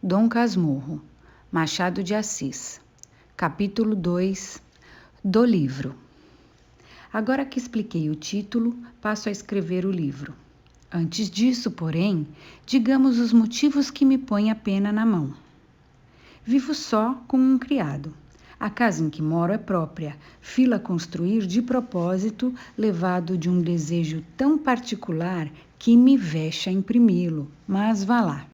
Dom Casmurro, Machado de Assis. Capítulo 2 do livro. Agora que expliquei o título, passo a escrever o livro. Antes disso, porém, digamos os motivos que me põem a pena na mão. Vivo só com um criado. A casa em que moro é própria, fila construir de propósito, levado de um desejo tão particular que me vexa imprimi-lo, mas vá lá.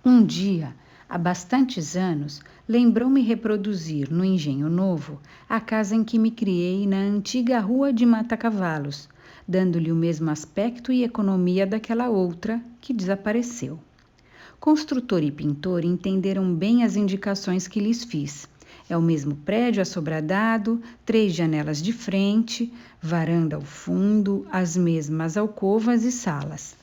Um dia, há bastantes anos, lembrou-me reproduzir no Engenho Novo a casa em que me criei na antiga Rua de Mata-Cavalos, dando-lhe o mesmo aspecto e economia daquela outra que desapareceu. Construtor e pintor entenderam bem as indicações que lhes fiz. É o mesmo prédio assobradado, 3 janelas de frente, varanda ao fundo, as mesmas alcovas e salas.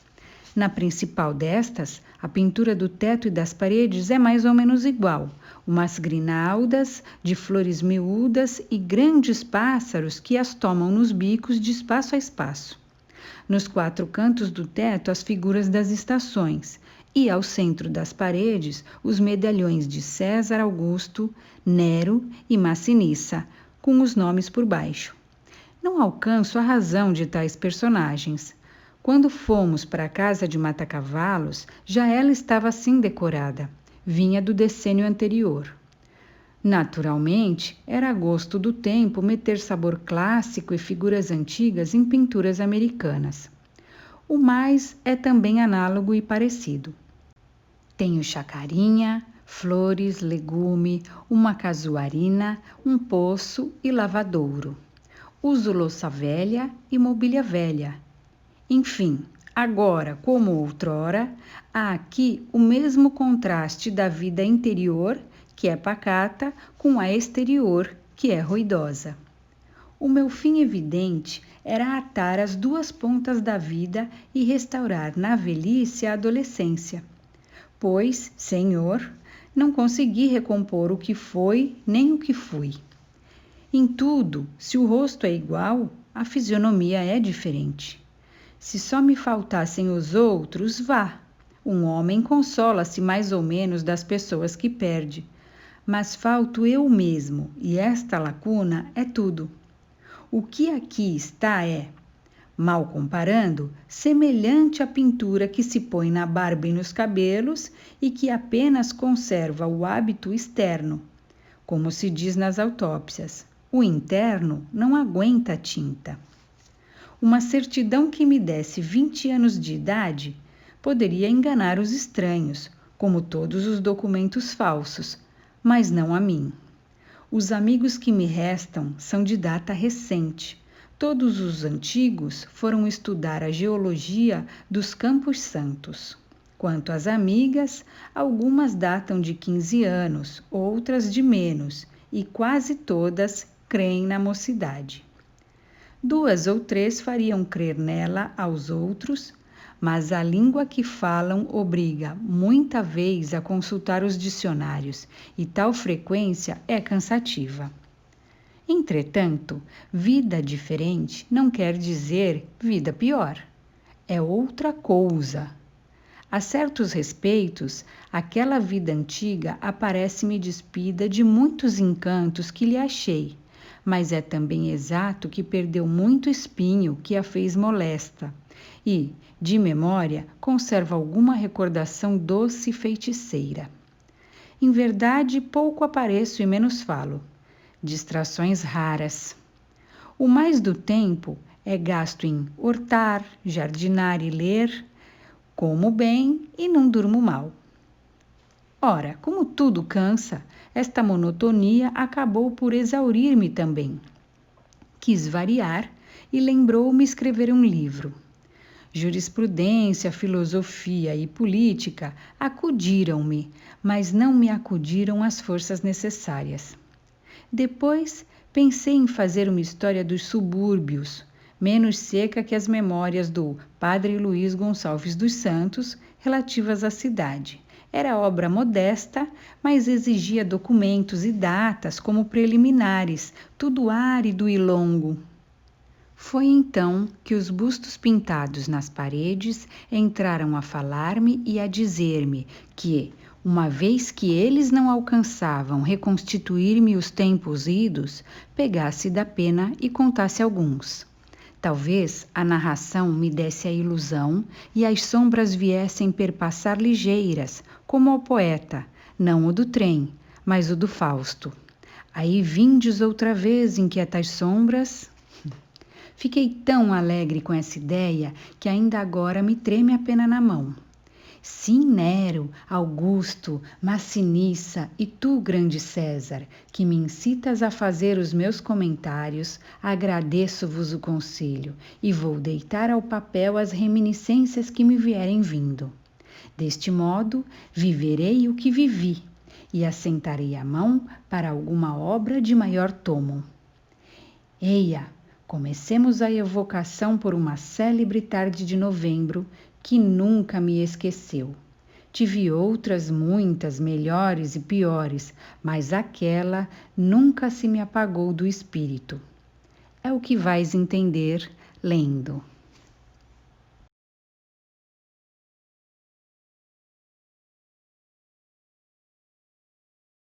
Na principal destas, a pintura do teto e das paredes é mais ou menos igual, umas grinaldas de flores miúdas e grandes pássaros que as tomam nos bicos de espaço a espaço. Nos 4 cantos do teto, as figuras das estações, e ao centro das paredes, os medalhões de César Augusto, Nero e Massinissa, com os nomes por baixo. Não alcanço a razão de tais personagens. Quando fomos para a casa de Mata-Cavalos, já ela estava assim decorada. Vinha do decênio anterior. Naturalmente, era gosto do tempo meter sabor clássico e figuras antigas em pinturas americanas. O mais é também análogo e parecido. Tenho chacarinha, flores, legume, uma casuarina, um poço e lavadouro. Uso louça velha e mobília velha. Enfim, agora, como outrora, há aqui o mesmo contraste da vida interior, que é pacata, com a exterior, que é ruidosa. O meu fim evidente era atar as 2 pontas da vida e restaurar na velhice a adolescência. Pois, Senhor, não consegui recompor o que foi nem o que fui. Em tudo, se o rosto é igual, a fisionomia é diferente. Se só me faltassem os outros, vá. Um homem consola-se mais ou menos das pessoas que perde. Mas falto eu mesmo, e esta lacuna é tudo. O que aqui está é, mal comparando, semelhante à pintura que se põe na barba e nos cabelos e que apenas conserva o hábito externo. Como se diz nas autópsias, o interno não aguenta a tinta. Uma certidão que me desse 20 anos de idade poderia enganar os estranhos, como todos os documentos falsos, mas não a mim. Os amigos que me restam são de data recente. Todos os antigos foram estudar a geologia dos Campos Santos. Quanto às amigas, algumas datam de 15 anos, outras de menos, e quase todas creem na mocidade. 2 ou 3 fariam crer nela aos outros, mas a língua que falam obriga muita vez a consultar os dicionários, e tal frequência é cansativa. Entretanto, vida diferente não quer dizer vida pior. É outra coisa. A certos respeitos, aquela vida antiga aparece-me despida de muitos encantos que lhe achei, mas é também exato que perdeu muito espinho que a fez molesta e, de memória, conserva alguma recordação doce e feiticeira. Em verdade, pouco apareço e menos falo. Distrações raras. O mais do tempo é gasto em hortar, jardinar e ler, como bem e não durmo mal. Ora, como tudo cansa, esta monotonia acabou por exaurir-me também. Quis variar e lembrou-me escrever um livro. Jurisprudência, filosofia e política acudiram-me, mas não me acudiram as forças necessárias. Depois, pensei em fazer uma história dos subúrbios, menos seca que as memórias do Padre Luís Gonçalves dos Santos relativas à cidade. Era obra modesta, mas exigia documentos e datas como preliminares, tudo árido e longo. Foi então que os bustos pintados nas paredes entraram a falar-me e a dizer-me que uma vez que eles não alcançavam reconstituir-me os tempos idos, pegasse da pena e contasse alguns. Talvez a narração me desse a ilusão e as sombras viessem perpassar ligeiras, como ao poeta, não o do trem, mas o do Fausto. Aí vindes outra vez, inquietas sombras. Fiquei tão alegre com essa ideia que ainda agora me treme a pena na mão. Sim, Nero, Augusto, Massinissa e tu, grande César, que me incitas a fazer os meus comentários, agradeço-vos o conselho e vou deitar ao papel as reminiscências que me vierem vindo. Deste modo, viverei o que vivi e assentarei a mão para alguma obra de maior tomo. Eia, comecemos a evocação por uma célebre tarde de novembro que nunca me esqueceu. Tive outras muitas, melhores e piores, mas aquela nunca se me apagou do espírito. É o que vais entender lendo.